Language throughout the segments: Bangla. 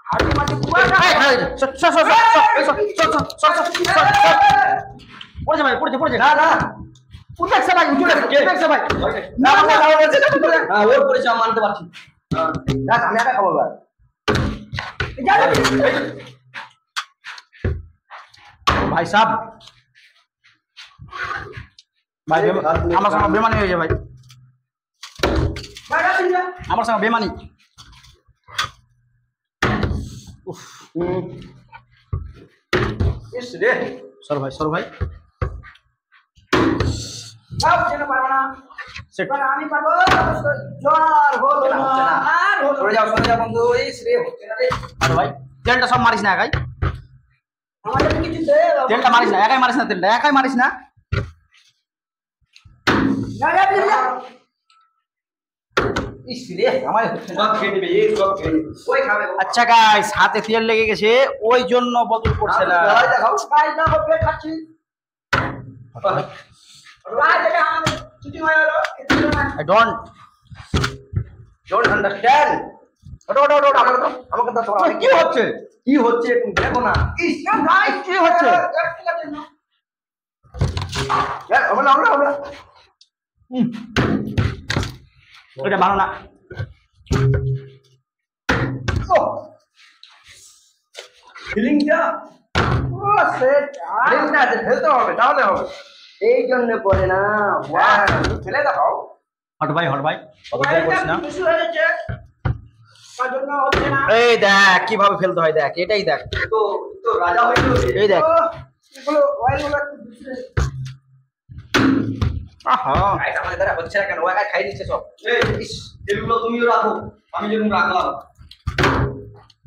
হাড়ি মাটি পুরা না পড়ে যা ভাই পড়ে যা না উঠেছে ভাই উঠেছে ভাই না হ্যাঁ ওর পড়েছে আমি মানতে পারছি দেখ আমি একা খাবো ভাই भाई साहब भाई আমার সঙ্গে বেমানি হয়ে যায় ভাই আমার সঙ্গে বেমানি উফ ইস রে সর ভাই সব যেন পারবো না সেট আমি পারবো জোর হলো না আর সরে যাও বন্ধু ইস রে হচ্ছে না রে আরে ভাই তেলটা সব মারিস না একাই আমাদের কিছু দে তেলটা মারিস না একাই মারিস না তেলটা একাই মারিস না अच्छा गाइस हाथे तेल लेगे गेছে ওই জন্য বদল করছে না দেখাও গাইস দেখো পেট খাচ্ছি I don't understand আমাকে দাও কি হচ্ছে তুমি দেখো না গাইস কি হচ্ছে আমরা এটা ভালো না ফিলিংটা ও সেট ফিলিংটা ফেলতে হবে তাহলে হবে এই জন্য পড়ে না ফেলে দাও হট ভাই অত বলিস না এই দেখ কিভাবে ফেলতে হয় দেখ এটাই দেখ তো রাজা হয়ে গেল এই দেখ এগুলো অয়েলগুলো আহা গাইস আমাদের দ্বারা হচ্ছে না কেন ও একা খাই দিচ্ছে সব এই এগুলো তুমিও রাখো আমি যেরকম রাখলাম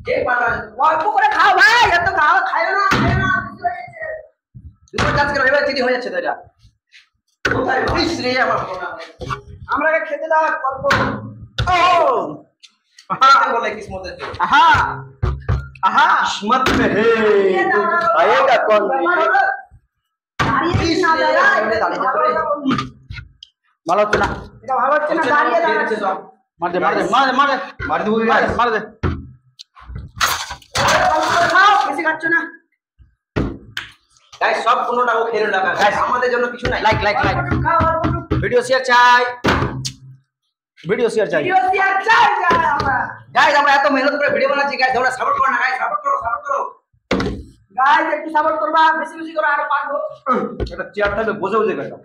এই পারা অল্প করে খাও ভাই এত খাও না দুটো কাজ করে এবার চিনি হয়ে যাচ্ছে তো এটা কোথায় ইস রে আমরা খেতে দাও অল্প ও আহা বলে কিসমত है আহা কিসমত में है आएगा कौन ভালো হচ্ছে না এটা ভালো হচ্ছে না দাঁড়িয়ে দাঁড়াচ্ছে সব মার দে খাও বেশি খাচ্ছ না গাইস সব কোনটা ও খেলে লাগা গাইস আমাদের জন্য কিছু নাই লাইক ভিডিও শেয়ার চাই আমরা গাইস আমরা এত মেহনত করে ভিডিও বানাচ্ছি গাইস তোমরা সাপোর্ট করো না গাইস সাপোর্ট করো গাইস একটু সাপোর্ট করবা বেশি করে আরো পারবো এটা চেয়ারটাতে বসে খাও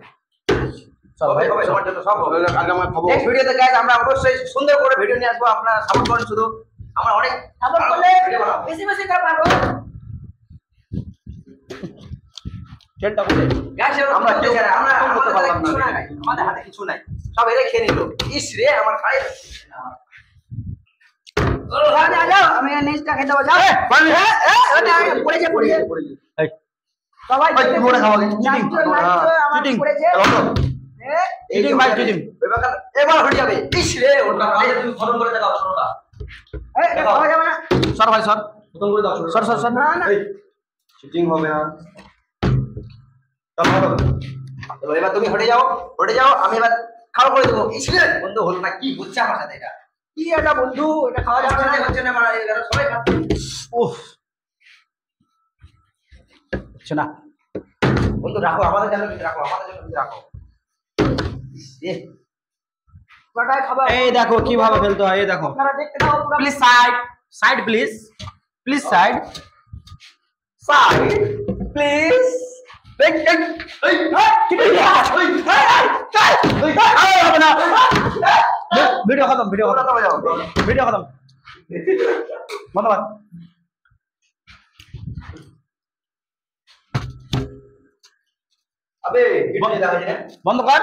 সব ভাই সবার জন্য সব হবে আগে আমরা খাবো নেক্সট ভিডিওতে গাইস আমরা অবশ্যই সুন্দর করে ভিডিও নিয়ে আসবো আপনারা সাপোর্ট করুন শুধু আমরা অনেক সাপোর্ট করলে বেশি করে পারবো চেলটা বলে গাইস আমরা করতে পারলাম না আমাদের হাতে কিছু নাই সব এরা খেয়ে নিল ইস রে আমার খাই যাও আমি নেক্সটটা খেতে যাবো যাও পড়ে যা এই সবাই কি করে খাওয়াগে চিটিং ভাই চিটিং এবার হয়ে যাবে ইস রে ওটা ভাই তুমি খতম করে দাও শোনোটা এই খাওয়া যাবে না সর ভাই সর খতম করে দাও সর না চিটিং হবে না চলো এবার তুমি হটে যাও আমি এবার খাওয়া করে দেবো ইস রে বন্ধু হলো না কি বুঝছে আমার সাথে এটা কি এটা বন্ধু এটা খাওয়া যাবে না হচ্ছে না মারা এরা সবাই খাচ্ছে উফ হচ্ছে না বন্ধু রাখো আমাদের জন্য রাখো এই দেখো কিভাবে ফেলতে হয় এই দেখো আপনারা দেখতে দাও please side please side please video খতম ধন্যবাদ বন্ধ কর